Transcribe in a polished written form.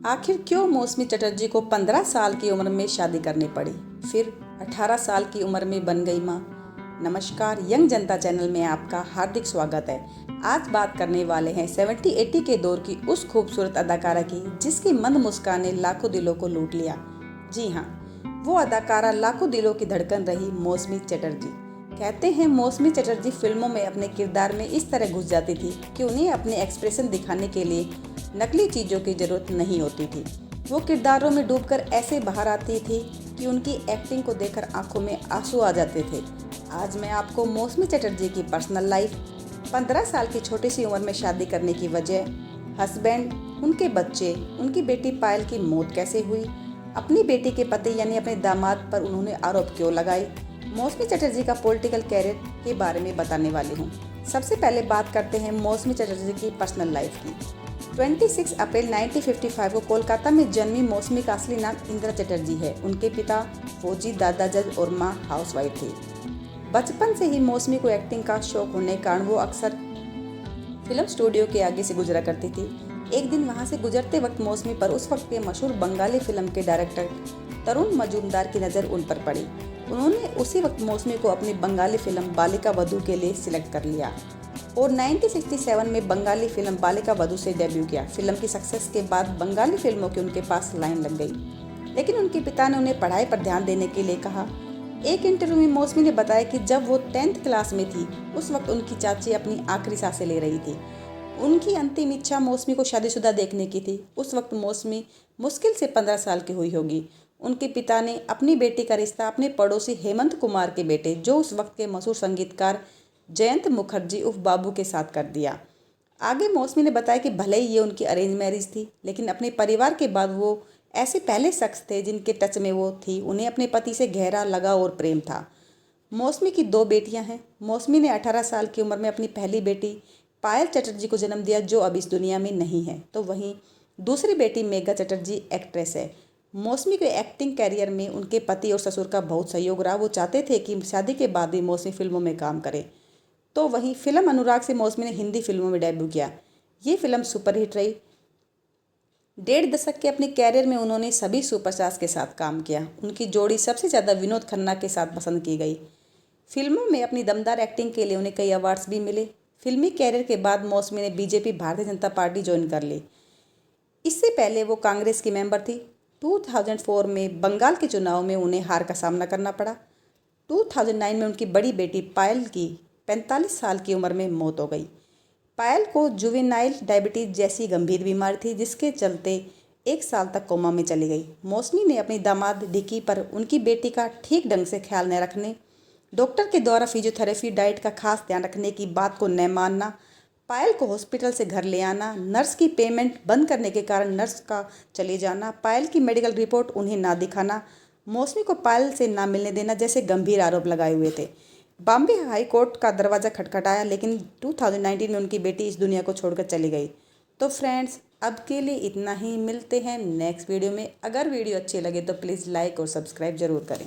आखिर क्यों मौसमी चटर्जी को 15 साल की उम्र में शादी करनी पड़ी, फिर 18 साल की उम्र में बन गई माँ। नमस्कार, यंग जनता चैनल में आपका हार्दिक स्वागत है। आज बात करने वाले हैं 70-80 के दौर की उस खूबसूरत अदाकारा की जिसकी मंद मुस्कान ने लाखों दिलों को लूट लिया। जी हाँ, वो अदाकारा लाखों दिलों की धड़कन रही मौसमी चटर्जी। कहते हैं मौसमी चटर्जी फिल्मों में अपने किरदार में इस तरह घुस जाती थी कि उन्हें अपने एक्सप्रेशन दिखाने के लिए नकली चीज़ों की ज़रूरत नहीं होती थी। वो किरदारों में डूबकर ऐसे बाहर आती थी कि उनकी एक्टिंग को देखकर आंखों में आंसू आ जाते थे। आज मैं आपको मौसमी चटर्जी की पर्सनल लाइफ, 15 साल की छोटी सी उम्र में शादी करने की वजह, हस्बैंड, उनके बच्चे, उनकी बेटी पायल की मौत कैसे हुई, अपनी बेटी के पति यानी अपने दामाद पर उन्होंने आरोप क्यों लगाए, मौसमी चटर्जी का पॉलिटिकल कैरियर के बारे में बताने वाली हूँ। सबसे पहले बात करते हैं मौसमी चटर्जी की पर्सनल लाइफ की। 26 अप्रैल 1955 को कोलकाता में जन्मी मौसमी का असली नाम इंदिरा चटर्जी है। उनके पिता फौजी, दादा जज और माँ हाउसवाइफ थी। बचपन से ही मौसमी को एक्टिंग का शौक होने के कारण वो अक्सर फिल्म स्टूडियो के आगे से गुजरा करती थी। एक दिन वहां से गुजरते वक्त मौसमी पर उस वक्त के मशहूर बंगाली फिल्म के डायरेक्टर तरुण मजूमदार की नज़र उन पर पड़ी। उन्होंने उसी वक्त मौसमी को अपनी बंगाली फिल्म बालिका वधू के लिए सिलेक्ट कर लिया और 1967 में बंगाली फिल्म बालिका वधू से डेब्यू किया। फिल्म की सक्सेस के बाद बंगाली फिल्मों की उनके पास लाइन लग गई, लेकिन उनके पिता ने उन्हें पढ़ाई पर ध्यान देने के लिए कहा। एक इंटरव्यू में मौसमी ने बताया कि जब वो 10th क्लास में थी उस वक्त उनकी चाची अपनी आखिरी सांसें ले रही थी। उनकी अंतिम इच्छा मौसमी को शादीशुदा देखने की थी। उस वक्त मौसमी मुश्किल से 15 साल की हुई होगी। उनके पिता ने अपनी बेटी का रिश्ता अपने पड़ोसी हेमंत कुमार के बेटे, जो उस वक्त के मशहूर संगीतकार जयंत मुखर्जी उर्फ बाबू के साथ कर दिया। आगे मौसमी ने बताया कि भले ही ये उनकी अरेंज मैरिज थी, लेकिन अपने परिवार के बाद वो ऐसे पहले शख्स थे जिनके टच में वो थी। उन्हें अपने पति से गहरा लगाव और प्रेम था। मौसमी की 2 बेटियां हैं। मौसमी ने 18 साल की उम्र में अपनी पहली बेटी पायल चटर्जी को जन्म दिया, जो अब इस दुनिया में नहीं है। तो वहीं दूसरी बेटी मेघा चटर्जी एक्ट्रेस है। मौसमी के एक्टिंग कैरियर में उनके पति और ससुर का बहुत सहयोग रहा। वो चाहते थे कि शादी के बाद भी मौसमी फिल्मों में काम करे। तो वहीं फिल्म अनुराग से मौसमी ने हिंदी फिल्मों में डेब्यू किया। ये फिल्म सुपरहिट रही। 1.5 दशक के अपने कैरियर में उन्होंने सभी सुपरस्टार्स के साथ काम किया। उनकी जोड़ी सबसे ज़्यादा विनोद खन्ना के साथ पसंद की गई। फिल्मों में अपनी दमदार एक्टिंग के लिए उन्हें कई अवार्ड्स भी मिले। फिल्मी कैरियर के बाद मौसमी ने BJP Bharatiya Janata party join कर ली। इससे पहले वो कांग्रेस की मेंबर थी। 2004 में बंगाल के चुनाव में उन्हें हार का सामना करना पड़ा। 2009 में उनकी बड़ी बेटी पायल की 45 साल की उम्र में मौत हो गई। पायल को जुवेनाइल डायबिटीज़ जैसी गंभीर बीमारी थी, जिसके चलते 1 साल तक कोमा में चली गई। मौसमी ने अपनी दामाद डिकी पर उनकी बेटी का ठीक ढंग से ख्याल न रखने, डॉक्टर के द्वारा फिजियोथेरेपी, डाइट का खास ध्यान रखने की बात को न मानना, पायल को हॉस्पिटल से घर ले आना, नर्स की पेमेंट बंद करने के कारण नर्स का चले जाना, पायल की मेडिकल रिपोर्ट उन्हें ना दिखाना, मौसमी को पायल से ना मिलने देना जैसे गंभीर आरोप लगाए हुए थे। बॉम्बे हाई कोर्ट का दरवाज़ा खटखटाया, लेकिन 2019 में उनकी बेटी इस दुनिया को छोड़कर चली गई। तो फ्रेंड्स, अब के लिए इतना ही। मिलते हैं नेक्स्ट वीडियो में। अगर वीडियो अच्छी लगे तो प्लीज़ लाइक और सब्सक्राइब ज़रूर करें।